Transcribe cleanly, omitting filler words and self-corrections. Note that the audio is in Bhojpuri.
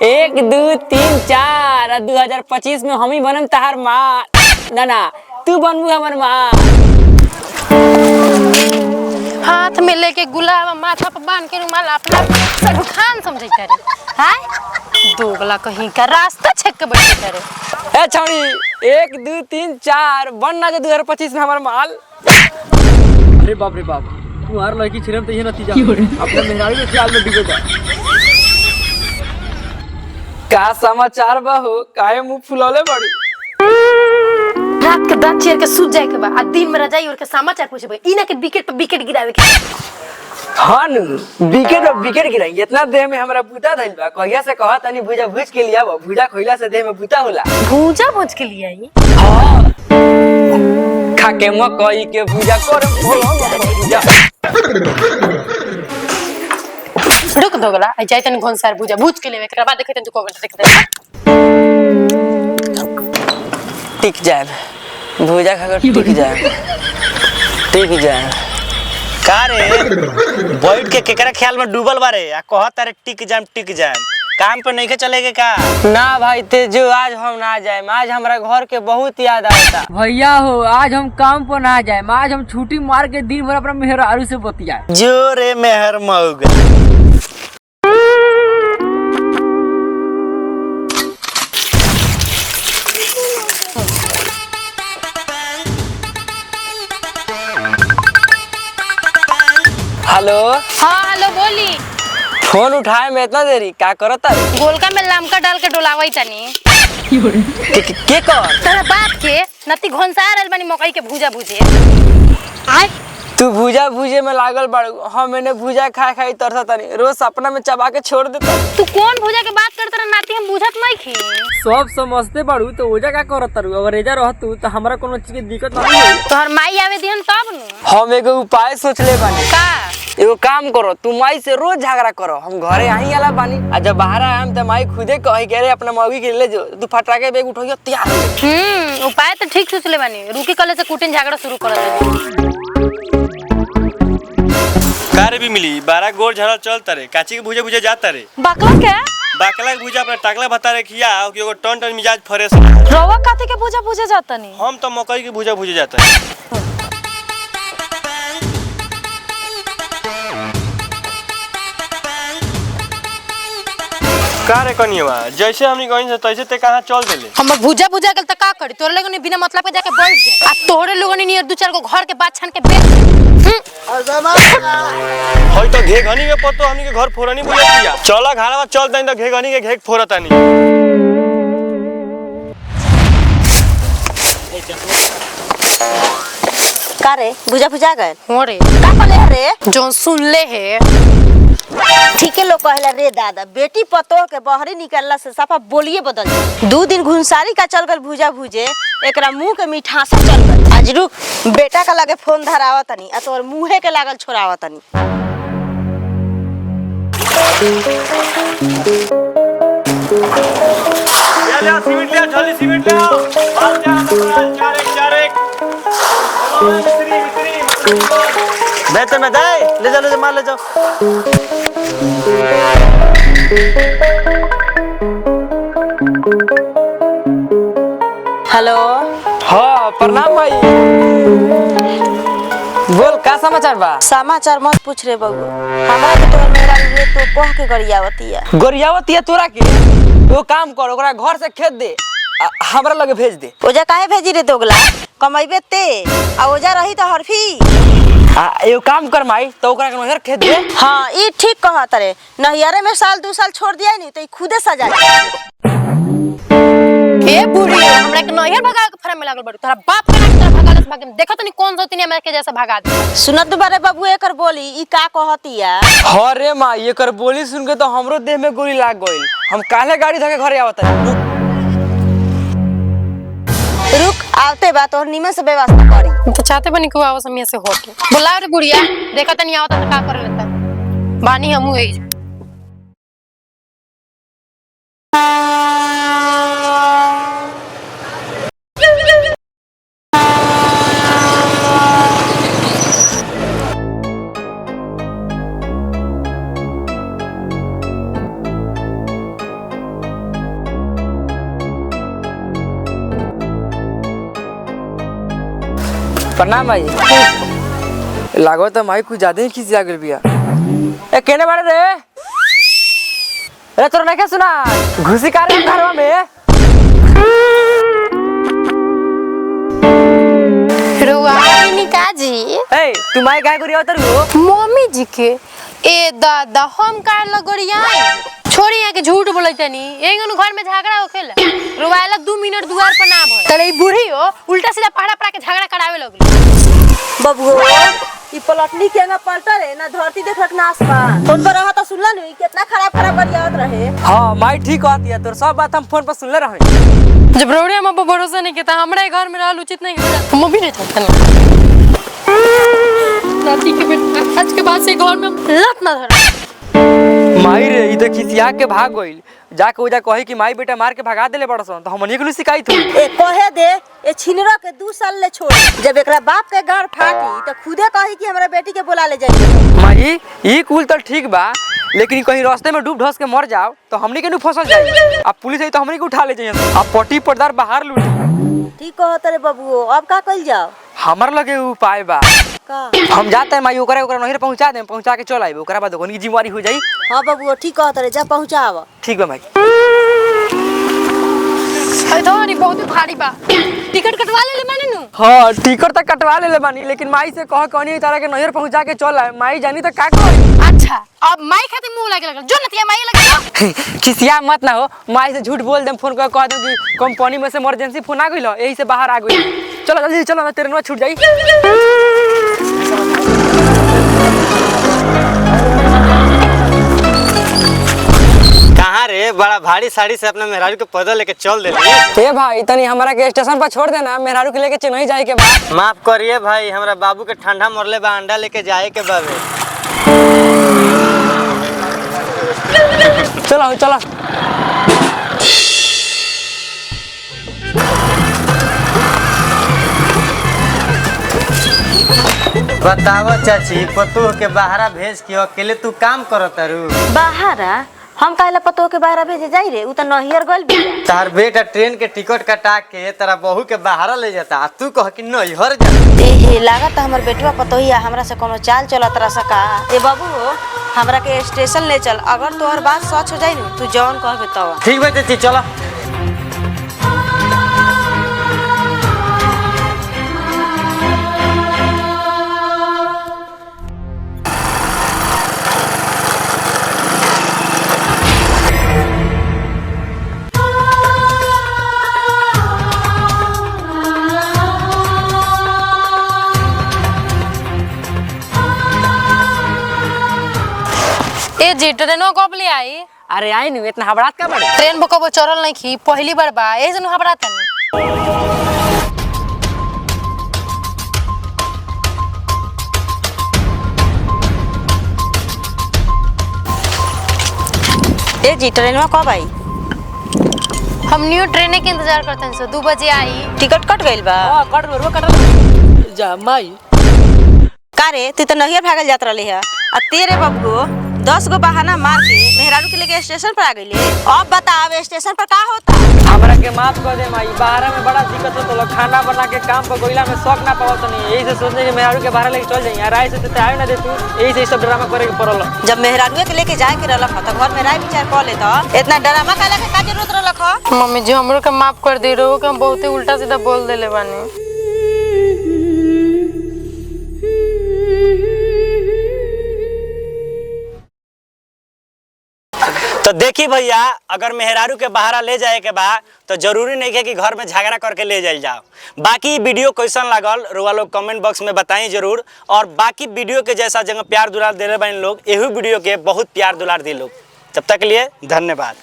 एक दो तीन चार 2025 में हम ही बनम तहार माँ। ना तू बनबू हमर माँ। हाथ में लेके गुलाब माथा पर बांध के रुमाल अपना सरुखान समझे करे। हाय दोगला कहीं का रास्ता छेक के बैठे करे। ए छौड़ी 1 2 3 4 बनना जो 2025 में हमार माल। अरे बाप रे बाप, तुम्हार लड़की छिरम तो ये नतीजा अपने मेहरारू के ख्याल में डूबे जा। का समाचार बा हो, काहे मुंह फुलौले बड़ी? रात के दांत चीर के सूत जाए के बा आ दिन में रजाई और के समाचार पूछे बा। इना के विकेट पे विकेट गिरावे के। हां न विकेट गिराई। इतना देह में हमरा बूता धइल बा। कहिया से कहत तनी भुजा भुज के लिया बा। भुजा खइला से देह में बूता होला। भूजा भूज के लिए आई। हां खा के मकई के भुजा करम भुजा। रुक दोगला आ जाई तनी घोंसार भूजा भूज के लेवे एकरा बाद देखे तनी तू कमेंट देख दे। टिक जाए भुजा खाकर टिक जाए। का रे बैठ के केकरा ख्याल में डूबल बारे आ कहत रे टिक जाम काम पे नहीं के चलेगे का? ना भाई तेजो आज हम ना जाए। आज हमरा घर के बहुत याद आता। भैया हो आज हम काम पर ना जाए। आज हम छुट्टी मार के दिन भर अपना मेहरारू से बतियाए। जो रे मेहर मौगा। हेलो। हां हेलो बोली। फोन उठाए में इतना देरी का करता? गोलका में लमका डाल के डोलावई तनी। के कर तेरा बाप के नती घोंसार आइल बानी मकई के भूजा भूजे। आय तू भुजा भुजे में लागल बाड़ू। हम मैंने भुजा खाई तरसा तनी। रोज सपना में चबा के छोड़ देता। तू कौन भूजा के बात करत रहा नाती हम बुझत नहीं खी। सब समझते बाड़ू तो ओजा का करत तारू। अगर रेजा रहतू तो हमरा कोनो चीज के दिक्कत ना होई। तोहर माई आवे दिहन तब नु। हम एगो उपाय सोचले बानी। का एगो काम करो, तू माई से रोज झगड़ा करो। हम घरे आई आला बानी आ जब बाहर आएम त माई खुदे कही के रे अपना मौगी के ले जो। तू फटराके बैग उठोइयो तैयार हो जा। उपाय तो ठीक सोचले बानी। रुकी कले से कुटिन झगड़ा शुरू कर दे। कार भी मिली 12 गोर झड़ा चलता रे। काची के भुजे जाता रे। बकला के बाकला के भुजा अपना टाकला बता रे खिया कि एगो टन मिजाज फ्रेश। रवा काथे के भूजा भूजे जाता नहीं। हम तो मकई के भुजा भुजे जाता है। का रे कनिया जैसे हमनी गइन से तैसे ते कहां चल देले। हम भूजा भूजा गल त का करी। तोरे लोगन ने बिना मतलब के जाके बैठ जाए आ तोरे लोगन ने नियर दो चार को घर के बात छान के बेच। होय तो घेघनी के पतो हमनी के घर फोरनी बुझा दिया। चला घाड़वा चल दइन तो घेघनी के घेक फोरतानी। का रे भुजा भुजा गए हो रे का कहले रे जो सुन ले है। ठीक है लोग कहला रे दादा बेटी पतो के बहरी निकलला से साफा बोलिए बदल जाए। 2 दिन घुनसारी का चल गल भुजा भुजे एकरा मुंह के मिठासा चल गल। आज रुक बेटा का लगे फोन धरावा तनी आ तोर मुंहे के लागल छोड़ावा तनी। ले सीमेंट ले जल्दी सीमेंट ले आओ जा चार एक बेहतर में दे ले जा मार ले जाओ। हेलो हाँ प्रणाम भाई। बोल का समाचार बा? समाचार मत पूछ रे बबू। हमरा के तोर मेरा रे तो कह के गरियावतिया गोरियावतिया तोरा के। वो काम कर ओकरा घर से खेत दे हमरा लगे भेज दे। ओजा काहे भेजी रे दोगला कमाइबे ते आ ओजा रही तो हरफी। एगो काम कर माई तो ओकरा के नहर खेत दे। हाँ ई ठीक कहत रे। नहियरे में साल 2 साल छोड़ दिया नहीं तो खुदे सजा ए बूढ़ी हमरा के नहियर भगा के फरम में लागल बड़ी। तोरा बाप के ना तरफ भगा दस भागे देखत नहीं कौन सोती हमरा के जैसा भगा दे। सुनत बारे बाबू एकर बोली ई का कहतिया। हाँ रे माँ एकर बोली सुन के तो हमरो देह में गोली लाग गइल। हम काले गाड़ी धके घरे आवत है। रुक आवते बा तोर निमन से व्यवस्था करी। तो चाहते बनी को आवाज में से होके बुलाओ रे बुढ़िया देखत नहीं आवत त का कर लेता बानी हमू है। प्रणाम भाई। लागो तो माई कुछ ज्यादा ही खिसिया गेल बिया। ए केने बारे रे? अरे तोरा नहीं क्या सुना? घुसी का रे घरवा में? रुआनी काजी ए तू माई काय करिया उतर गो? मम्मी जी के ए दादा हम का लगरिया छोड़ी है के झूठ बोलतनी एगन घर में झगड़ा होखेला रुवाला 2 मिनट दुआर पर ना भर तले बूढ़ी हो उल्टा सीधा पहाड़ा पड़ा के झगड़ा करावे लगली। बबुओ ई पलटनी के ना पलटा रे ना धरती देखत ना आसमान। फोन पर रहा तो सुनला नहीं कितना खराब बतियावत रहे। हां माई ठीक कहती है, तोर सब बात हम फोन पर सुनले रहे। जब रोड़िया मां पर भरोसा नहीं किया हमरा घर में रहल उचित नहीं किया मम्मी नहीं था नाती के बेटा आज के बाद से घर में लत ना धर। माई रे ई तो खिसिया के भाग गइल। जाके उजा कही कि माई बेटा मार के भगा देले बड़सन तो हमनी के शिकायत थी। ए कहे दे ए छिनरा के 2 साल ले छोड़ जब एकरा बाप के गाड़ फाटी तो खुदे कही कि हमरा बेटी के बुला ले जाई। माई ई कुल तो ठीक बा, लेकिन कहीं रास्ते में डूब धस के मर जाओ तो हमनी के नु फंसल जाई। अब पुलिस आई तो हमनी के उठा ले जाई। अब पट्टी पर्दार बाहर लूटी। ठीक कहत रे बबुओ, अब का कइल जाओ? हमर लगे उपाय बा का? हम जाते हैं माई ओकरा नहिर पहुंचा दे, पहुंचा के चल आइबो, ओकरा बाद ओकनी की जिम्मेवारी हो जाई। हां बबुओ ठीक कहत रे, जा पहुंचाव। ठीक बा माई। अरे बहुत भारी बा टिकट कटवा ले माने नु। हां टिकट तक कटवा ले बानी, लेकिन माई से कह कनी तारा के नहिर पहुंचा के चल आए। माई जानी तो का करी। अच्छा अब माई खाते मुंह लगे लगल जो नतिया माई लगे खिसिया मत ना हो, माई से झूठ बोल देम, फोन कर कह देम कि कंपनी में से इमरजेंसी फोन आ गइल यही से बाहर आ गइल। चलो जल्दी चलो ना ट्रेनवा छूट जाई। कहाँ रे बड़ा भारी साड़ी से अपना मेहरारू के पैदल लेके चल दे। ए भाई तनी हमरा के स्टेशन पर छोड़ देना, मेहरारू के लेके चेन्नई जाए के बाद। माफ करिए भाई, हमरा बाबू के ठंडा मरले बा, अंडा लेके जाए के बाबे। चलो चलो। बताओ चाची, पतोह के बाहरा भेज के अकेले तू काम करत तारू? बाहरा हम काहेला पतो के बाहरा भेजे जाई रे? उ त नहियर गइल बिया। तार बेटा ट्रेन के टिकट कटा के तेरा बहू के बाहरा ले जाता, आ तू कह कि नैहर जा। एहे लागत हमर बेटवा पतोहिया हमरा से कोनो चाल चलत रहा सका। ए बाबू हमरा के स्टेशन ले चल, अगर तोहर बात सच हो जाई न तू जौन कहबे तब। ठीक बा चाची चलो। ए जी ट्रेनो कब ले आई? अरे आई नु इतना हबड़ात का बड़े? ट्रेन पर कबो चढ़ल नहीं खी, पहली बार बा ए जनु हबड़ात नहीं। ए जी ट्रेनवा कब आई? हम न्यू ट्रेन के इंतजार करते हैं, 2 बजे आई। टिकट कट गइल बा? हां कट रो कट जा माई। का रे तू त नहियर भागल जात रहले है आ तेरे बबुओ 10 गो बहाना मार के मेहरारू के लेके स्टेशन पर आ गइले। अब बताव स्टेशन पर का होता? हमरा के माफ कर दे माई, बाहर में बड़ा दिक्कत होत, लोग खाना बना के काम पर गोइला में शौक ना पावत नहीं, यही से सोचने के मेहरारू के बाहर लेके चल जाई। यार राय से तो आए ना दे तू, यही से सब ड्रामा करे के पड़ल। जब मेहरारू के लेके जाए के रहलक त घर में राय विचार कर ले त इतना ड्रामा काला के का जरूरत रहलक? मम्मी जी हमरो के माफ कर दे रो के हम बहुते उल्टा सीधा बोल देले बानी। तो देखी भैया, अगर मेहरारू के बाहरा ले जाए के बा तो जरूरी नहीं है कि घर में झगड़ा करके ले जाए जाओ। बाकी वीडियो कैसन लागल रुआ लोग कमेंट बॉक्स में बताई जरूर, और बाकी वीडियो के जैसा जगह प्यार दुलार दे रहे लोग, यही वीडियो के बहुत प्यार दुलार दी लोग। तब तक के लिए धन्यवाद।